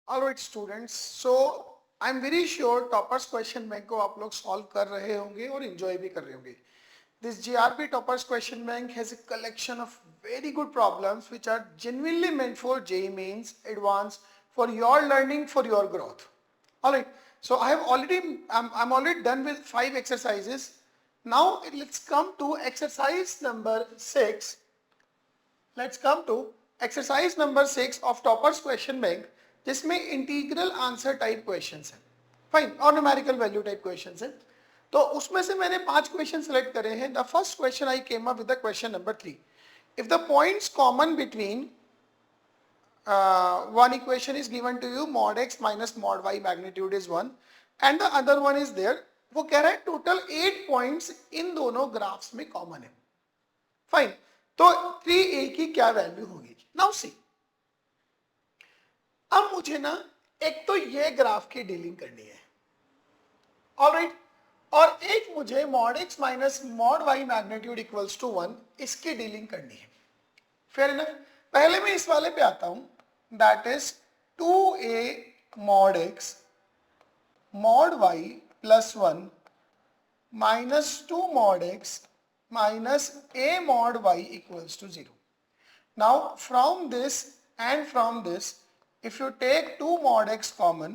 Alright students, so I am very sure toppers question bank को आप लोग solve कर रहे होंगे और एंजॉय भी कर रहे होंगे. This GRP Toppers Question Bank has a collection of very good problems which are genuinely meant for JEE Mains Advanced, for your learning, for your growth. Alright, so I'm already done with 5 exercises. Now let's come to exercise number 6. Let's come to exercise number 6 of Toppers Question Bank, जिसमें integral answer type questions हैं, fine, और numerical value type questions हैं. तो उसमें से मैंने 5 question select करे हैं. The first question I came up with the question number 3. If the points common between one equation is given to you, mod x minus mod y magnitude is 1 and the other one is there, वो कह रहा है total 8 points in दोनों graphs में common है. Fine, तो 3a की क्या वैल्यू होगी. नाउ सी, अब मुझे ना एक तो ये ग्राफ की डीलिंग करनी है, ऑलराइट, और एक मुझे mod x minus mod y magnitude equals to 1 इसकी डीलिंग करनी है. Fair enough. पहले मैं इस वाले पे आता हूं, that is 2a mod x mod y plus 1 minus 2 mod x minus a mod y equals to 0. Now from this and from this, if you take 2 mod x common,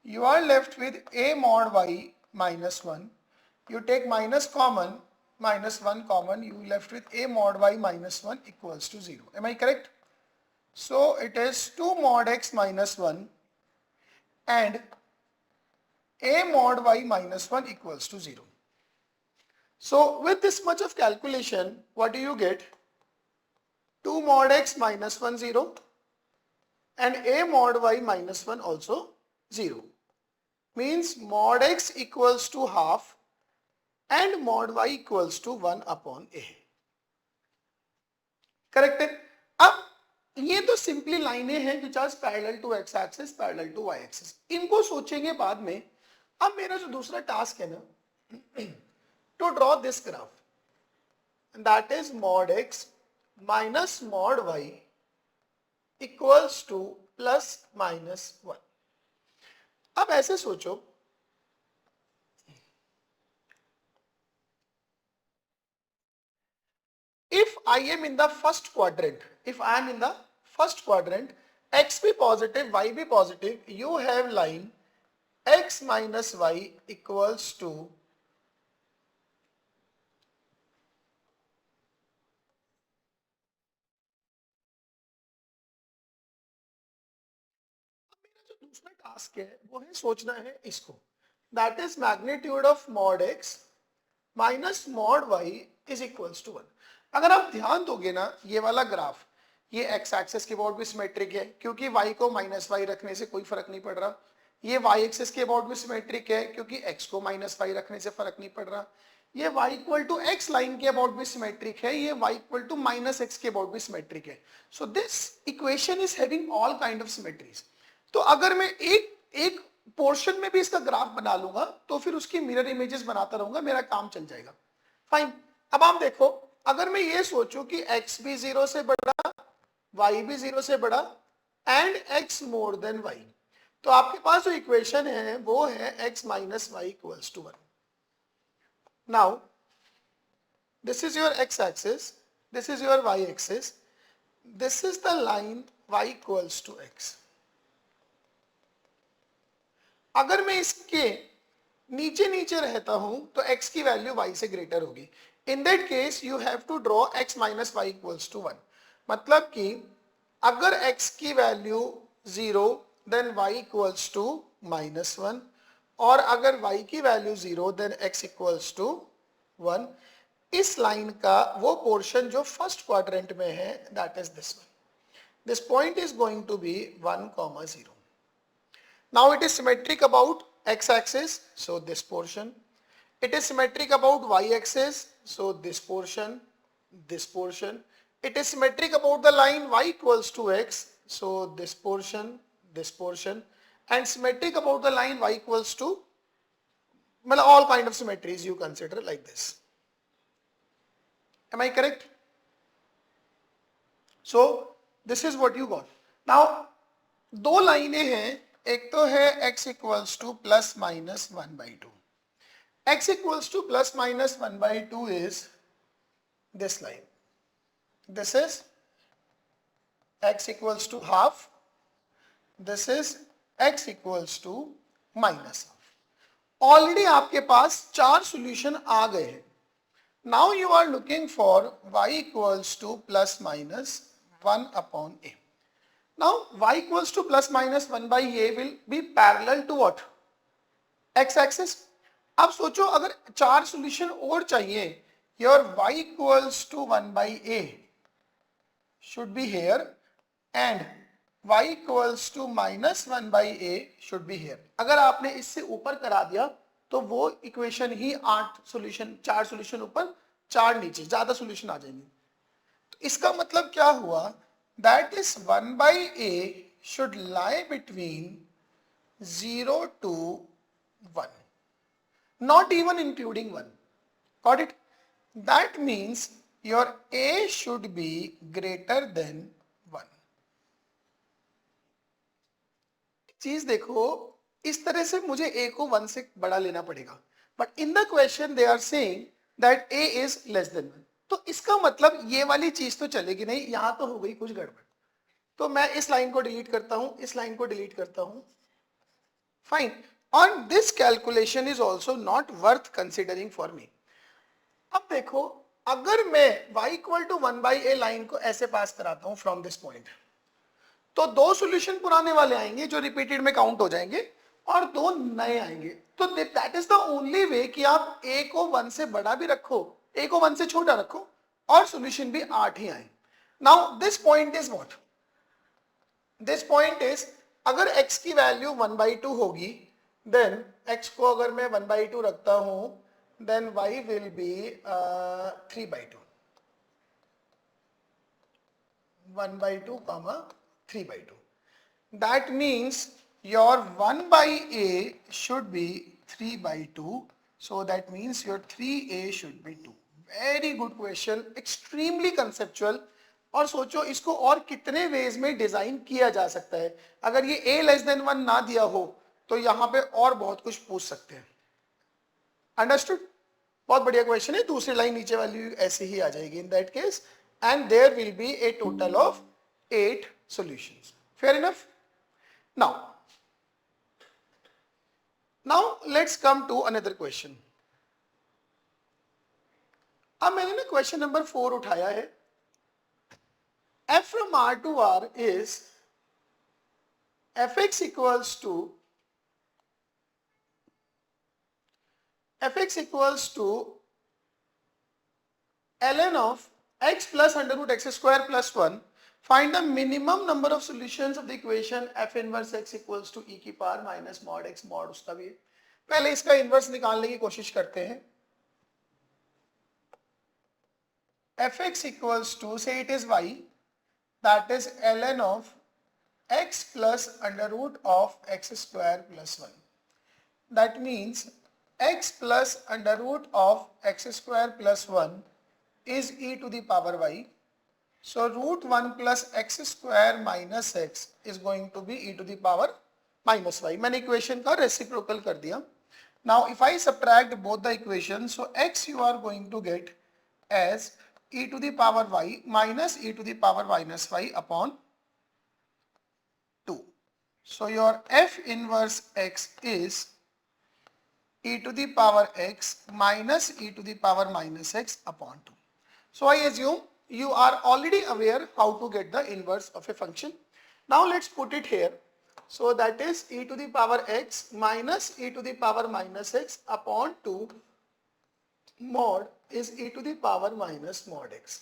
you are left with a mod y minus 1. You take minus common, minus 1 common, you left with a mod y minus 1 equals to 0. Am I correct? So it is 2 mod x minus 1 and a mod y minus 1 equals to 0. So with this much of calculation, what do you get? 2 mod x minus 1 0 and a mod y minus 1 also 0. Means mod x equals to half and mod y equals to 1 upon a. Correct है? अब ये तो simply लाइनें हैं which are parallel to x axis, parallel to y axis. इनको सोचेंगे बाद में. अब मेरा जो दूसरा टास्क है ना, to draw this graph, and that is mod x minus mod y equals to plus minus 1. अब ऐसे सोचो, if I am in the first quadrant, x be positive, y be positive, you have line x minus y equals to दूसरा task है वो है सोचना है इसको, that is magnitude of mod x minus mod y is equals to 1. अगर आप ध्यान दोगे ना, ये वाला ग्राफ, ये x एक्सिस के अबाउट भी सिमेट्रिक है क्योंकि y को माइनस y रखने से कोई फर्क नहीं पड़ रहा. ये y एक्सिस के अबाउट भी सिमेट्रिक है क्योंकि x को माइनस y रखने से फर्क नहीं पड़ रहा. ये y equal to x line के अबाउट भी सिमेट्रिक है, ये y equal to minus x के अबाउट भी सिमेट्रिक है. So this equation is having all kind of symmetries. तो अगर मैं एक पोर्शन में भी इसका ग्राफ बना लूंगा तो फिर उसकी मिरर इमेजेस बनाता रहूंगा, मेरा काम चल जाएगा. फाइन. अब आप देखो, अगर मैं ये सोचूं कि x भी 0 से बड़ा, y भी 0 से बड़ा and x more than y, तो आपके पास जो इक्वेशन है वो है x minus y equals to 1. Now this is your x axis, this is your y axis, this is the line y equals to x. अगर मैं इसके नीचे नीचे रहता हूं तो x की वैल्यू y से ग्रेटर होगी. In that case you have to draw x minus y equals to 1. मतलब कि अगर x की value 0 then y equals to minus 1, और अगर y की value 0 then x equals to 1. इस लाइन का वो पोर्शन जो फर्स्ट क्वाड्रेंट में है, that is this one. This point is going to be 1,0. Now it is symmetric about x-axis, so this portion. It is symmetric about y-axis, so this portion, this portion. It is symmetric about the line y equals to x, so this portion, and symmetric about the line y equals to, well, all kind of symmetries you consider like this. Am I correct? So this is what you got. Now दो लाइनें हैं, एक तो है x equals two plus minus 1/2. x equals to plus minus 1/2 is this line. This is x equals to half. This is x equals to minus half. Already आपके पास चार solution आ गए हैं. Now you are looking for y equals to plus minus 1 upon a. Now y equals to plus minus 1 by a will be parallel to what? X axis. अब सोचो अगर चार solution और चाहिए, your y equals to 1 by a should be here and y equals to minus 1 by a should be here. अगर आपने इससे ऊपर करा दिया तो वो इक्वेशन ही चार सॉल्यूशन ऊपर चार नीचे, ज्यादा सॉल्यूशन आ जाएंगे. तो इसका मतलब क्या हुआ, that is 1 by a should lie between 0 to 1. Not even including 1. Got it? That means your a should be greater than 1. चीज देखो, इस तरह से मुझे a को 1 से बड़ा लेना पड़ेगा, but in the question they are saying that a is less than 1. तो इसका मतलब ये वाली चीज तो चलेगी नहीं, यहां तो हो गई कुछ गड़बड़. तो मैं इस लाइन को डिलीट करता हूं, इस लाइन को डिलीट करता हूं. Fine. And this calculation is also not worth considering for me. अब देखो, अगर मैं y equal to 1 by a line को ऐसे पास कराता हूं from this point, तो दो सॉल्यूशन पुराने वाले आएंगे जो रिपीटेड में काउंट हो जाएंगे और दो नए आएंगे. तो दैट इज द ओनली वे कि आप a को 1 से बड़ा भी रखो, a को 1 से छोटा रखो और सॉल्यूशन भी 8 ही आए. Now this point is what? This point is अगर x की वैल्यू 1/2 होगी, then x को अगर मैं 1/2 रखता हूं, then y will be 3/2. 1/2 comma 3/2. That means your 1 by a should be 3/2. So that means your 3a should be 2. Very good question, extremely conceptual. और सोचो इसको और कितने वेज में डिजाइन किया जा सकता है. अगर ये a लेस देन 1 ना दिया हो तो यहां पे और बहुत कुछ पूछ सकते हैं. अंडरस्टूड? बहुत बढ़िया क्वेश्चन है. दूसरी लाइन नीचे वाली ऐसे ही आ जाएगी in that case, and there will be a total of 8 solutions. Fair enough? Now let's come to another question. अब मैंने ना क्वेश्चन नंबर 4 उठाया है. f from R to R is fx equals to ln of x plus under root x square plus 1. Find the minimum number of solutions of the equation f inverse x equals to e की power minus mod x mod उसका भी. पहले इसका inverse निकालने की कोशिश करते हैं. fx equals to, say it is y, that is ln of x plus under root of x square plus 1. That means x plus under root of x square plus 1 is e to the power y. So root 1 plus x square minus x is going to be e to the power minus y. मैंने equation का reciprocal कर दिया. Now if I subtract both the equations, so x you are going to get as e to the power y minus e to the power minus y upon 2. So your f inverse x is e to the power x minus e to the power minus x upon 2. So I assume you are already aware how to get the inverse of a function. Now let's put it here. So that is e to the power x minus e to the power minus x upon 2 mod is e to the power minus mod x.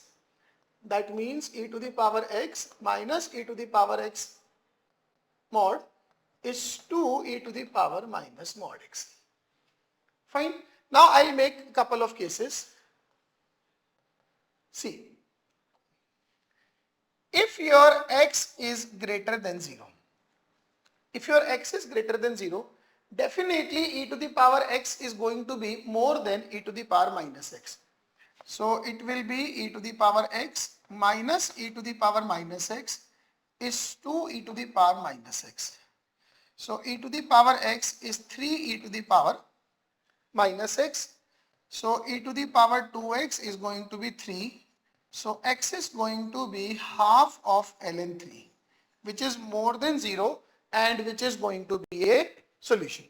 That means e to the power x minus e to the power x mod is 2 e to the power minus mod x. Fine. Now I'll make a couple of cases. See, if your x is greater than 0, definitely e to the power x is going to be more than e to the power minus x. So it will be e to the power x minus e to the power minus x is 2 e to the power minus x. So e to the power x is 3 e to the power minus x. So e to the power 2x is going to be 3. So x is going to be half of ln 3, which is more than 0 and which is going to be a solution.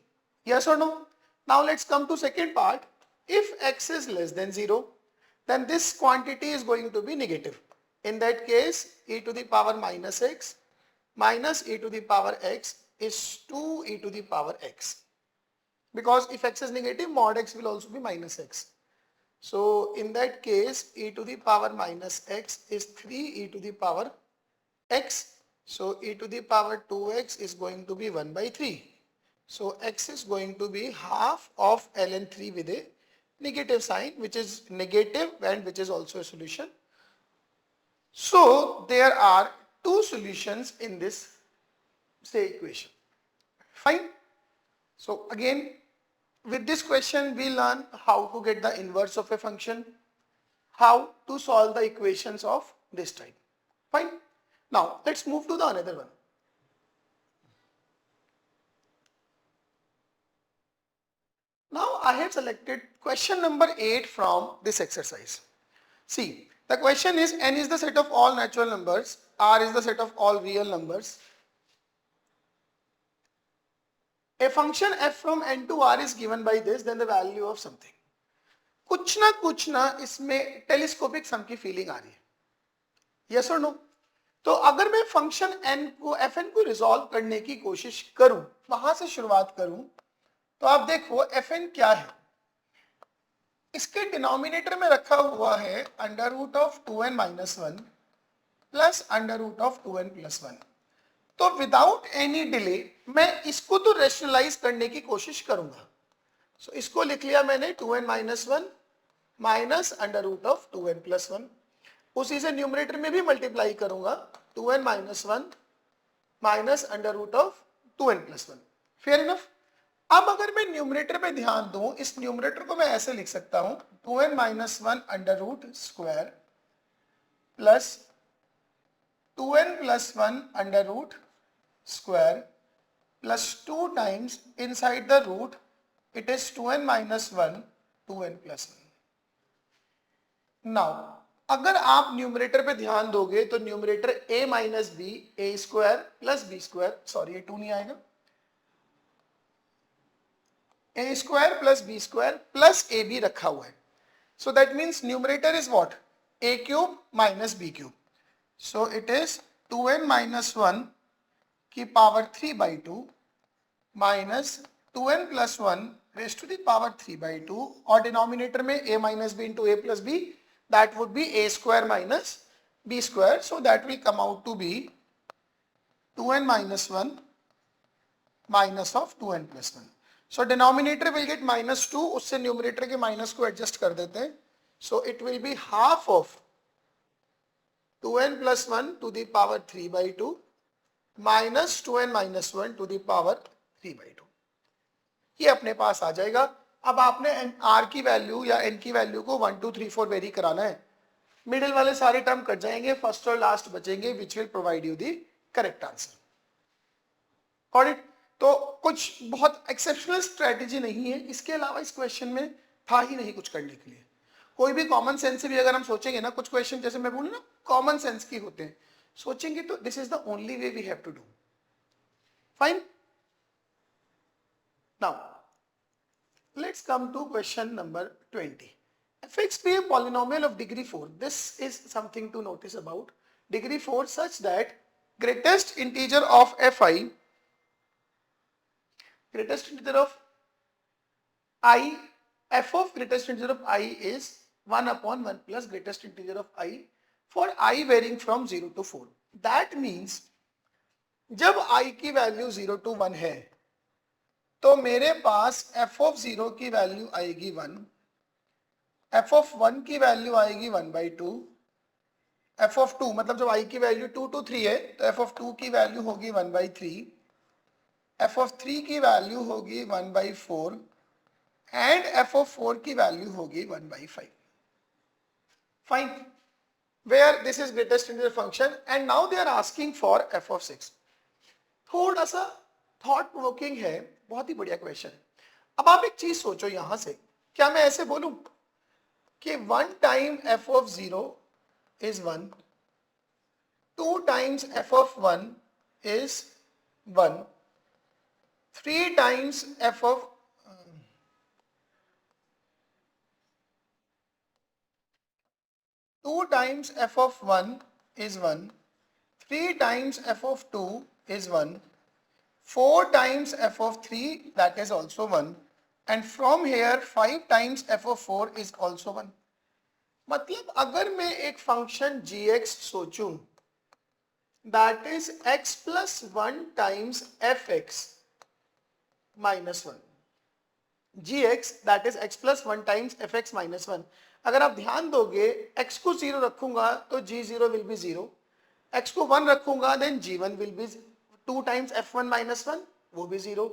Yes or no? Now let's come to second part. If x is less than 0, then this quantity is going to be negative. In that case, e to the power minus x minus e to the power x is 2 e to the power x. Because if x is negative, mod x will also be minus x. So in that case, e to the power minus x is 3 e to the power x. So e to the power 2x is going to be 1 by 3. So x is going to be half of ln 3 with a negative sign, which is negative and which is also a solution. So there are two solutions in this, say, equation. Fine. So again, with this question we learn how to get the inverse of a function, how to solve the equations of this type. Fine. Now let's move to the another one. Now I have selected question number 8 from this exercise. See, the question is n is the set of all natural numbers, r is the set of all real numbers. A function f from n to r is given by this, then the value of something. कुछ ना इसमें telescopic सम की feeling आ रही है. Yes और no? तो अगर मैं फंक्शन n को fn को रिजॉल्व करने की कोशिश करूं, वहां से शुरुआत करूं, तो आप देखो fn क्या है. इसके डिनोमिनेटर में रखा हुआ है under root of 2n minus 1 plus under root of 2n plus 1. तो विदाउट एनी डिले मैं इसको तो रेशनलाइज करने की कोशिश करूंगा. सो इसको लिख लिया मैंने 2n minus 1 minus under root of 2n plus 1. उसी से न्यूमरेटर में भी मल्टीप्लाई करूंगा 2n minus 1 minus under root of 2n plus 1. Fair enough. अब अगर मैं न्यूमरेटर पे ध्यान दूं, इस न्यूमरेटर को मैं ऐसे लिख सकता हूं 2n minus 1 under root square plus 2n plus 1 under root square plus 2 times inside the root it is 2n minus 1 2n plus 1. Now अगर आप न्यूमरेटर पे ध्यान दोगे तो numerator a minus b a square plus b square, sorry ये 2 नहीं आएगा, a square plus b square plus a b रखा हुआ है. So that means numerator is what, a cube minus b cube. So it is 2n minus 1 की power 3 by 2 minus 2n plus 1 raise to the power 3 by 2 और denominator में a minus b into A plus b, that would be a square minus b square. So that will come out to be 2n minus 1 minus of 2n plus 1. So denominator will get minus 2, उससे numerator के minus को adjust कर देते हैं. So it will be half of 2n plus 1 to the power 3 by 2 minus 2n minus 1 to the power 3 by 2. ये अपने पास आ जाएगा. अब आपने r की वैल्यू या n की वैल्यू को 1 2 3 4 वेरी कराना है. मिडिल वाले सारे टर्म कट जाएंगे, फर्स्ट और लास्ट बचेंगे, which will provide you the correct answer. Got it? तो कुछ बहुत एक्सेप्शनल स्ट्रेटेजी नहीं है, इसके अलावा इस क्वेश्चन में था ही नहीं कुछ करने के लिए. कोई भी कॉमन सेंस से भी अगर हम सोचेंगे ना, कुछ क्वेश्चन जैसे मैं बोलूं ना कॉमन सेंस की होते हैं, सोचेंगे तो this is the only way we have to do. Fine. Now let's come to question number 20. fx be a polynomial of degree 4. This is something to notice about. Degree 4 such that greatest integer of fi, greatest integer of I, f of greatest integer of I is 1 upon 1 plus greatest integer of I for I varying from 0 to 4. That means जब I की value 0 to 1 है तो मेरे पास f of 0 की value आएगी 1, f of 1 की value आएगी 1 by 2, f of 2 मतलब जब I की वैल्यू 2 to 3 है तो f of 2 की वैल्यू होगी 1 by 3, f of 3 की वैल्यू होगी 1 by 4 एंड f of 4 की वैल्यू होगी 1 by 5. Fine. where this is greatest integer function and now they are asking for f of 6. थोड़ा सा थॉट प्रोवोकिंग है, बहुत ही बढ़िया क्वेश्चन है. अब आप एक चीज सोचो यहां से, क्या मैं ऐसे बोलूं कि 1 time f of 0 is 1, 2 times f of 1 is 1, 3 times f of 2 times f of 1 is 1, 3 times f of 2 is 1, 4 times f of 3 that is also 1 and from here 5 times f of 4 is also 1. मतलब अगर मैं एक function gx सोचूं that is x plus 1 times fx minus 1, gx that is x plus 1 times fx minus 1. अगर आप ध्यान दोगे x को 0 रखूंगा तो g0 will be 0, x को 1 रखूंगा then g1 will be 2 times f1 minus 1 वो भी 0,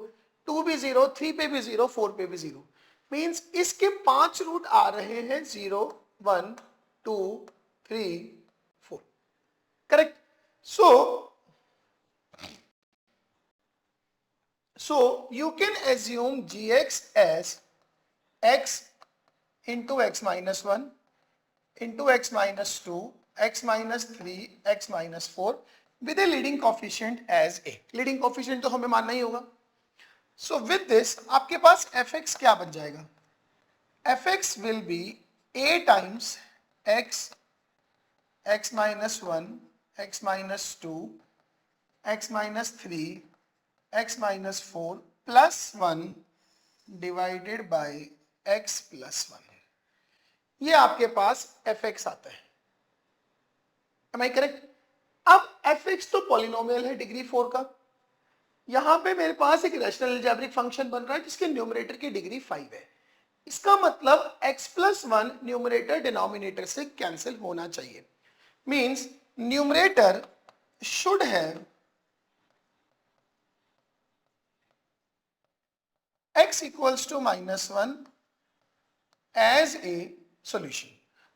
2 भी 0, 3 पे भी 0, 4 पे भी 0. मीन्स इसके 5 रूट आ रहे हैं 0, 1, 2, 3, 4. Correct. So you can assume gx as x into x minus 1 into x minus 2 x minus 3 x minus 4 with a leading coefficient as a. leading coefficient तो हमें मानना ही होगा. So with this आपके पास fx क्या बन जाएगा? fx will be a times x, x minus 1, x minus 2, x minus 3, x minus 4 plus 1 divided by x plus 1. ये आपके पास fx आता है. Am I correct? अब fx तो पॉलिनोमियल है डिग्री 4 का. यहां पे मेरे पास एक रैशनल अलजेब्रिक फंक्शन बन रहा है जिसके न्यूमरेटर की डिग्री 5 है. इसका मतलब x plus 1 न्यूमरेटर डिनोमिनेटर से कैंसिल होना चाहिए. Means numerator should have x equals to minus 1 as a solution.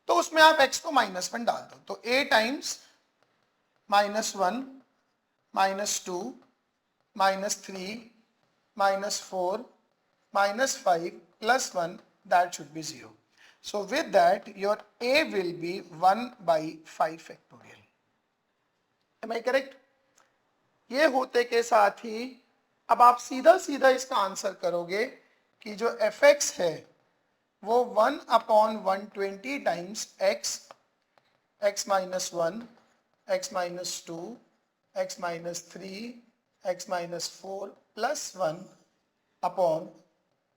तो उसमें आप x को -1 डाल दो तो a times -1 -2 -3 -4 -5 plus 1 that should be 0. So with that your a will be 1 by 5 factorial. Am I correct? ये होते के साथ ही अब आप सीधा सीधा इसका आंसर करोगे कि जो fx है वो 1 upon 120 times x, x minus 1, x minus 2, x minus 3, x minus 4 plus 1 upon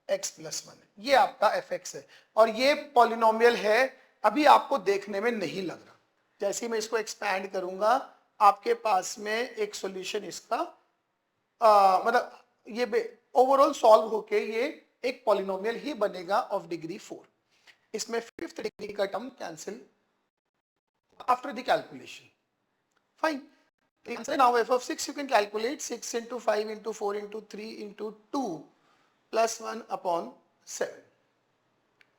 x plus 1. ये आपका fx है और ये पॉलिनोमियल है. अभी आपको देखने में नहीं लग रहा. जैसे ही मैं इसको एक्सपैंड करूंगा आपके पास में एक सॉल्यूशन इसका मतलब ये ओवरऑल सॉल्व होके ये एक पॉलिनोमियल ही बनेगा ऑफ डिग्री 4. इसमें 5th डिग्री का term cancel after the calculation. Fine. now f of 6 you can calculate 6 into 5 into 4 into 3 into 2 plus 1 upon 7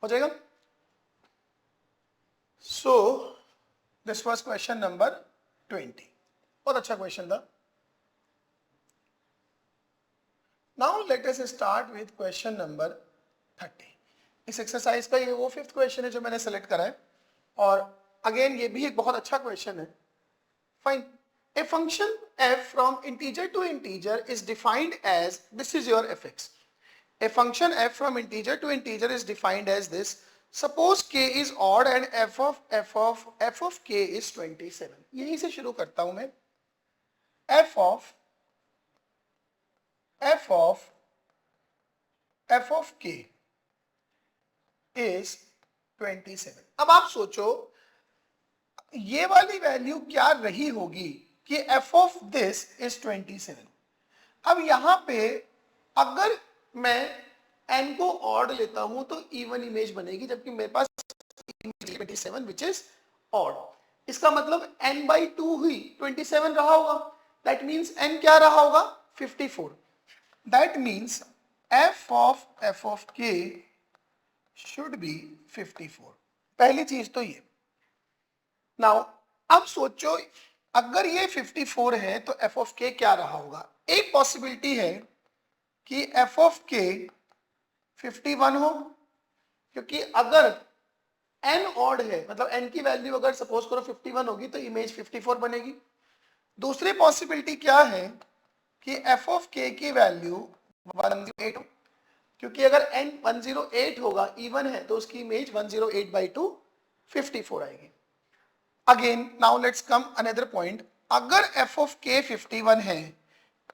हो जाएगा. So this was question number 20. बहुत अच्छा क्वेश्चन था. Now let us start with question number 30. इस exercise का ये वो 5th question है जो मैंने सेलेक्ट करा है और अगेन ये भी एक बहुत अच्छा क्वेश्चन है. Fine. A function f from integer to integer is defined as, this is your fx. A function f from integer to integer is defined as this. Suppose k is odd and f of k is 27. यहीं से शुरू करता हूं मैं. f of k is 27. अब आप सोचो ये वाली वैल्यू क्या रही होगी कि f of this is 27. अब यहां पे अगर मैं n को ऑड लेता हूं तो इवन इमेज बनेगी जबकि मेरे पास 27 which is odd. इसका मतलब n by 2 हुई 27 रहा होगा. That means n क्या रहा होगा 54. That means f of k should be 54. पहली चीज तो ये. नाउ अब सोचो अगर ये 54 है तो एफ ऑफ के क्या रहा होगा। एक पॉसिबिलिटी है कि एफ ऑफ के 51 हो, क्योंकि अगर n ऑड है, मतलब n की वैल्यू अगर सपोज करो 51 होगी तो इमेज 54 बनेगी। दूसरी पॉसिबिलिटी क्या है कि एफ ऑफ के की वैल्यू 108 हो, क्योंकि अगर n 108 होगा, इवन है, तो उसकी इमेज 108/2 54 आएगी। Again now let's come another point, अगर एफ ऑफ के 51 है,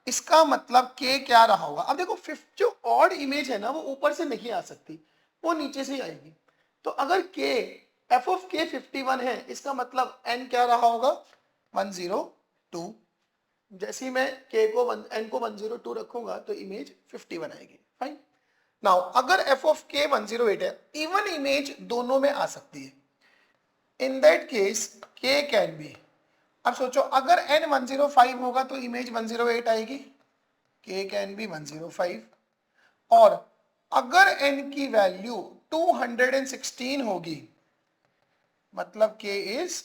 इसका मतलब के क्या रहा होगा। अब देखो जो ऑड इमेज है ना वो ऊपर से नहीं आ सकती, वो नीचे से ही आएगी। तो अगर के एफ ऑफ के 51 है, इसका मतलब एन क्या रहा होगा 102। जैसे ही मैं के को एन को 102 रखूंगा तो इमेज 51 आएगी। फाइन। नाउ अगर एफ ऑफ के 108 है, इवन इमेज दोनों में आ सकती है। इन दैट केस के कैन बी, अब सोचो अगर n 105 होगा तो इमेज 108 आएगी, k कैन बी 105। और अगर n की वैल्यू 216 होगी, मतलब k इज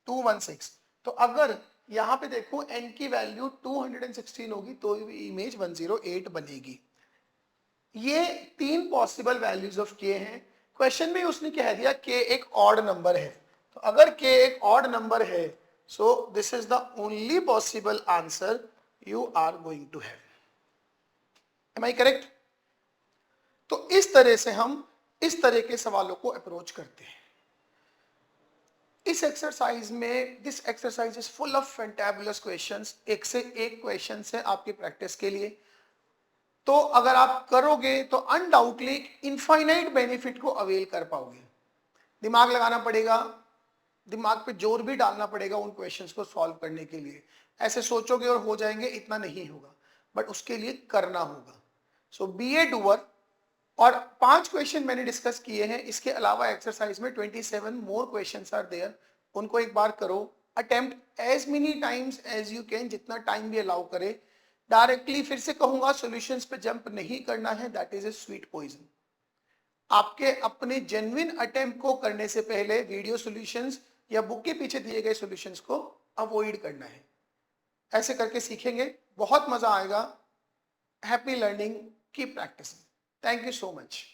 216। तो अगर यहां पे देखो n की वैल्यू 216 होगी तो इमेज 108 बनेगी। ये तीन पॉसिबल वैल्यूज ऑफ k हैं। क्वेश्चन में उसने कह दिया k एक ऑड नंबर है, तो अगर k एक ऑड नंबर है, so this is the only possible answer you are going to have. Am I correct? तो इस तरह से हम इस तरह के सवालों को अप्रोच करते हैं। इस एक्सरसाइज में this exercise is full of fantabulous questions, एक से एक क्वेश्चंस है आपकी प्रैक्टिस के लिए। तो अगर आप करोगे तो अनडाउटली इनफाइनाइट बेनिफिट को अवेल कर पाओगे। दिमाग लगाना पड़ेगा, दिमाग पे जोर भी डालना पड़ेगा उन क्वेश्चंस को सॉल्व करने के लिए। ऐसे सोचोगे और हो जाएंगे, इतना नहीं होगा, बट उसके लिए करना होगा। सो बी ए डूअर। और 5 क्वेश्चन मैंने डिस्कस किए हैं, इसके अलावा एक्सरसाइज में 27 मोर क्वेश्चंस आर देयर। उनको एक बार करो, attempt as many times as you can, जितना टाइम भी अलाउ करे। डायरेक्टली फिर से कहूंगा सॉल्यूशंस पे जंप नहीं करना है, that is a sweet poison. आपके अपने जेन्युइन अटेम्प्ट को करने से पहले वीडियो सॉल्यूशंस या बुक के पीछे दिए गए सॉल्यूशंस को अवॉइड करना है। ऐसे करके सीखेंगे, बहुत मजा आएगा। Happy learning, keep practising. Thank you so much.